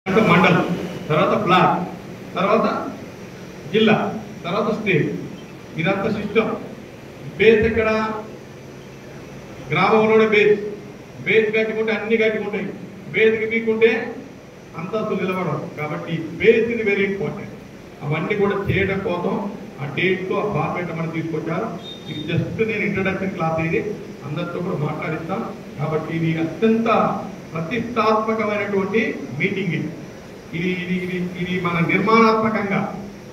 మండల్, తర్వాత బ్లాక్, తర్వాత జిల్లా, తర్వాత స్టేట్. ఇదంతా సిస్టమ్. బేస్ ఎక్కడ? గ్రామంలోనే బేస్. బేస్ కట్టుకుంటే అన్ని కట్టుకుంటాయి. బేస్కి మీకుంటే అంతస్తు నిలబడం. కాబట్టి బేస్ ఇది వెరీ ఇంపార్టెంట్. అవన్నీ కూడా చేయడం కోసం ఆ డేట్తో ఆ ఫార్మేట్ మనం తీసుకొచ్చారు. ఇది జస్ట్ నేను ఇంట్రడక్షన్ క్లాస్ ఇది అందరితో కూడా మాట్లాడిస్తాను. కాబట్టి ఇది అత్యంత ప్రతిష్టాత్మకమైనటువంటి మీటింగ్. ఇది ఇది ఇది ఇది మన నిర్మాణాత్మకంగా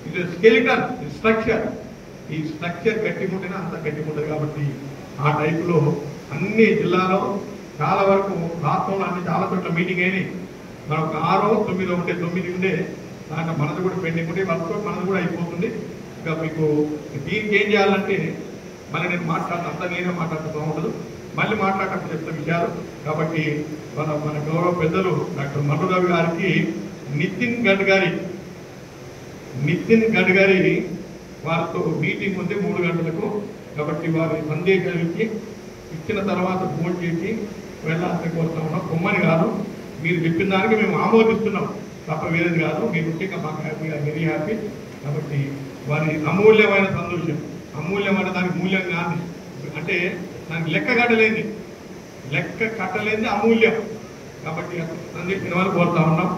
ఇది స్కెలిటన్ స్ట్రక్చర్. ఈ స్ట్రక్చర్ గట్టిగుంటేనే అంత గట్టిగుంటుంది. కాబట్టి ఆ టైపులో అన్ని జిల్లాలో చాలా వరకు రాష్ట్రంలో అన్ని చాలా చోట్ల మీటింగ్ అయినాయి. మనకు 6, 9 ఉంటే 9 ఉండే దాంట్లో మనది కూడా పెండింగ్ ఉంటే వాళ్ళతో మనది కూడా అయిపోతుంది. ఇంకా మీకు దీనికి ఏం చేయాలంటే మళ్ళీ నేను మాట్లాడతాను, అంతా నేనే మాట్లాడుతూ బాగుండదు, మళ్ళీ మాట్లాడటప్పుడు చెప్తే విషయాలు. కాబట్టి మన గౌరవ పెద్దలు డాక్టర్ మధురవి గారికి నితిన్ గడ్కరీ వారితో మీటింగ్ ఉంది 3 గంటలకు. కాబట్టి వారి సందేశాలు ఇచ్చిన తర్వాత ఫోన్ చేసి వెళ్ళాలని కోరుతా ఉన్నాం. బొమ్మని కాదు, మీరు చెప్పిన దానికి మేము ఆమోదిస్తున్నాం తప్ప వేరేది కాదు. మీరు ఉంటే మాకు హ్యాపీగా, వెరీ హ్యాపీ. కాబట్టి వారి అమూల్యమైన సంతోషం, అమూల్యమైన దానికి మూల్యం కాదు, అంటే దానికి లెక్క కట్టలేనిది అమూల్యం. కాబట్టి సందేశించిన వాళ్ళు కోరుతా ఉన్నాం.